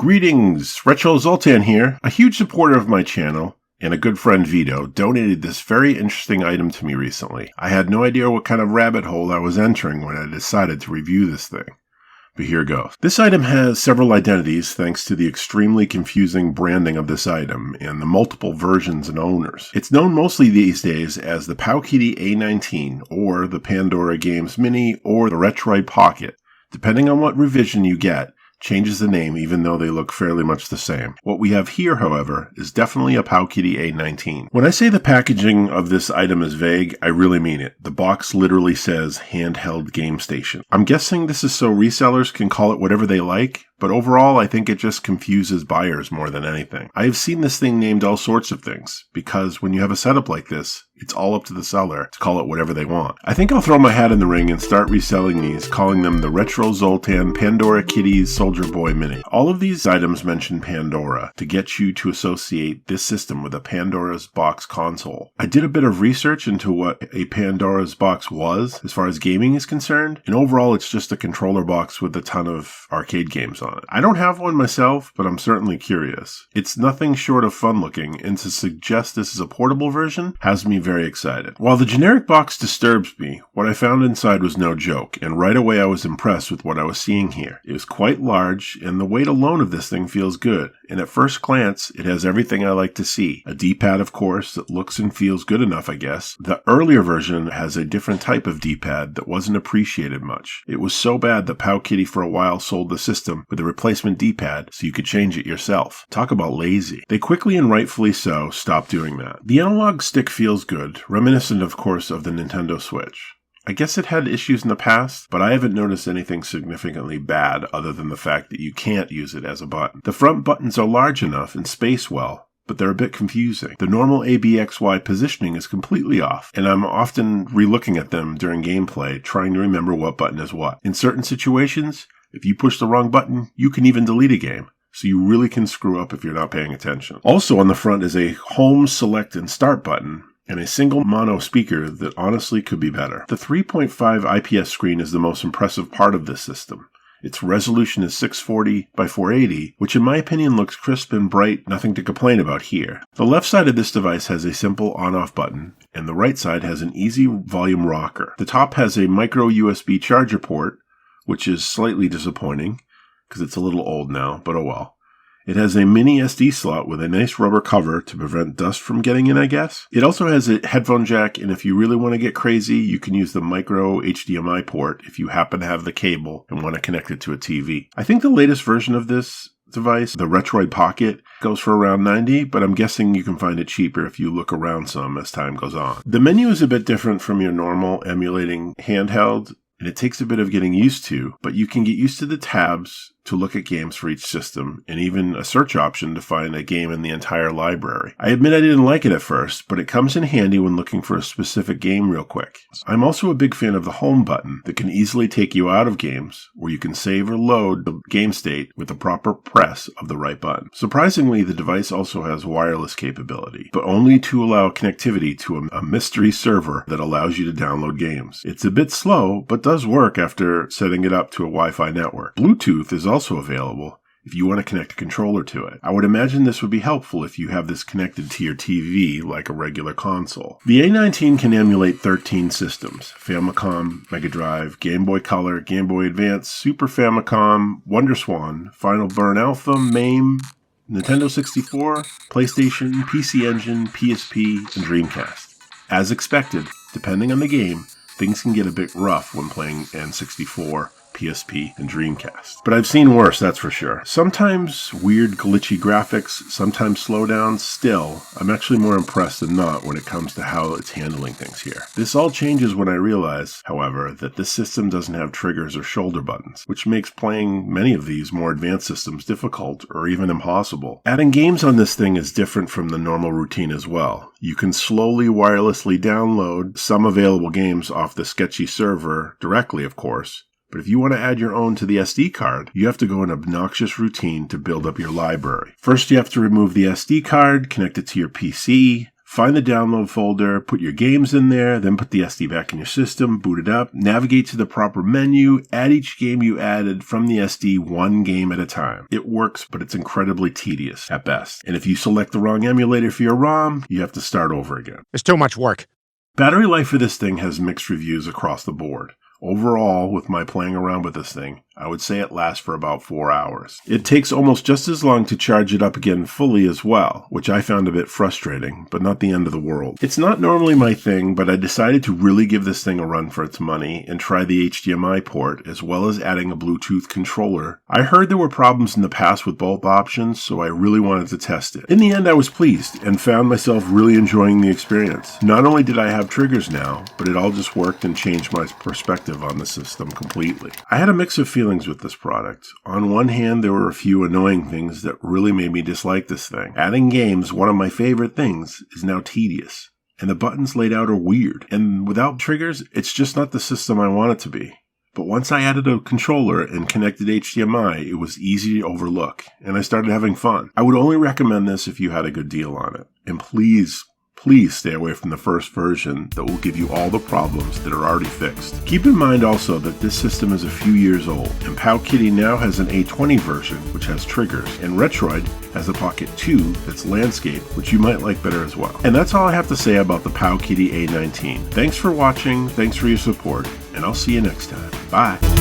Greetings, Retro Zoltan here. A huge supporter of my channel and a good friend Vito donated this very interesting item to me recently. I had no idea what kind of rabbit hole I was entering when I decided to review this thing. But here goes. This item has several identities thanks to the extremely confusing branding of this item and the multiple versions and owners. It's known mostly these days as the Powkiddy A19 or the Pandora Games Mini or the Retroid Pocket. Depending on what revision you get, changes the name even though they look fairly much the same. What we have here, however, is definitely a Powkiddy A19. When I say the packaging of this item is vague, I really mean it. The box literally says handheld game station. I'm guessing this is so resellers can call it whatever they like, but overall I think it just confuses buyers more than anything. I have seen this thing named all sorts of things, because when you have a setup like this, it's all up to the seller to call it whatever they want. I think I'll throw my hat in the ring and start reselling these, calling them the Retro Zoltan Pandora Kitties Soldier Boy Mini. All of these items mention Pandora to get you to associate this system with a Pandora's Box console. I did a bit of research into what a Pandora's Box was as far as gaming is concerned, and overall it's just a controller box with a ton of arcade games on it. I don't have one myself, but I'm certainly curious. It's nothing short of fun looking, and to suggest this is a portable version has me very excited. While the generic box disturbs me, what I found inside was no joke, and right away I was impressed with what I was seeing here. It was quite large, and the weight alone of this thing feels good, and at first glance, it has everything I like to see. A D-pad, of course, that looks and feels good enough, I guess. The earlier version has a different type of D-pad that wasn't appreciated much. It was so bad that Powkiddy for a while sold the system with a replacement D-pad so you could change it yourself. Talk about lazy. They quickly and rightfully so stopped doing that. The analog stick feels good, reminiscent of course of the Nintendo Switch. I guess it had issues in the past, but I haven't noticed anything significantly bad other than the fact that you can't use it as a button. The front buttons are large enough and space well, but they're a bit confusing. The normal ABXY positioning is completely off, and I'm often re-looking at them during gameplay, trying to remember what button is what. In certain situations, if you push the wrong button, you can even delete a game. So you really can screw up if you're not paying attention. Also on the front is a home, select, and start button, and a single mono speaker that honestly could be better. The 3.5 IPS screen is the most impressive part of this system. Its resolution is 640 by 480, which in my opinion looks crisp and bright, nothing to complain about here. The left side of this device has a simple on-off button, and the right side has an easy volume rocker. The top has a micro USB charger port, which is slightly disappointing, because it's a little old now, but oh well. It has a mini SD slot with a nice rubber cover to prevent dust from getting in, I guess. It also has a headphone jack, and if you really want to get crazy, you can use the micro HDMI port if you happen to have the cable and want to connect it to a TV. I think the latest version of this device, the Retroid Pocket, goes for around $90, but I'm guessing you can find it cheaper if you look around some as time goes on. The menu is a bit different from your normal emulating handheld, and it takes a bit of getting used to, but you can get used to the tabs to look at games for each system, and even a search option to find a game in the entire library. I admit I didn't like it at first, but it comes in handy when looking for a specific game real quick. I'm also a big fan of the home button that can easily take you out of games, where you can save or load the game state with the proper press of the right button. Surprisingly, the device also has wireless capability, but only to allow connectivity to a mystery server that allows you to download games. It's a bit slow, but does work after setting it up to a Wi-Fi network. Bluetooth is also available if you want to connect a controller to it. I would imagine this would be helpful if you have this connected to your TV like a regular console. The A19 can emulate 13 systems: Famicom, Mega Drive, Game Boy Color, Game Boy Advance, Super Famicom, WonderSwan, Final Burn Alpha, MAME, Nintendo 64, PlayStation, PC Engine, PSP, and Dreamcast. As expected, depending on the game, things can get a bit rough when playing N64, PSP, and Dreamcast. But I've seen worse, that's for sure. Sometimes weird glitchy graphics, sometimes slowdowns. Still, I'm actually more impressed than not when it comes to how it's handling things here. This all changes when I realize, however, that this system doesn't have triggers or shoulder buttons, which makes playing many of these more advanced systems difficult or even impossible. Adding games on this thing is different from the normal routine as well. You can slowly wirelessly download some available games off the sketchy server directly, of course. But if you want to add your own to the SD card, you have to go an obnoxious routine to build up your library. First, you have to remove the SD card, connect it to your PC, Find the download folder, put your games in there, then put the SD back in your system, boot it up, navigate to the proper menu, add each game you added from the SD one game at a time. It works, but it's incredibly tedious at best. And if you select the wrong emulator for your ROM, you have to start over again. It's too much work. Battery life for this thing has mixed reviews across the board. Overall, with my playing around with this thing, I would say it lasts for about 4 hours. It takes almost just as long to charge it up again fully as well, which I found a bit frustrating, but not the end of the world. It's not normally my thing, but I decided to really give this thing a run for its money and try the HDMI port, as well as adding a Bluetooth controller. I heard there were problems in the past with both options, so I really wanted to test it. In the end, I was pleased, and found myself really enjoying the experience. Not only did I have triggers now, but it all just worked and changed my perspective on the system completely. I had a mix of feelings with this product. On one hand, there were a few annoying things that really made me dislike this thing. Adding games, one of my favorite things, is now tedious. And the buttons laid out are weird. And without triggers, it's just not the system I want it to be. But once I added a controller and connected HDMI, it was easy to overlook, and I started having fun. I would only recommend this if you had a good deal on it. And please stay away from the first version that will give you all the problems that are already fixed. Keep in mind also that this system is a few years old, and Powkiddy now has an A20 version, which has triggers, and Retroid has a Pocket 2 that's landscape, which you might like better as well. And that's all I have to say about the Powkiddy A19. Thanks for watching, thanks for your support, and I'll see you next time. Bye!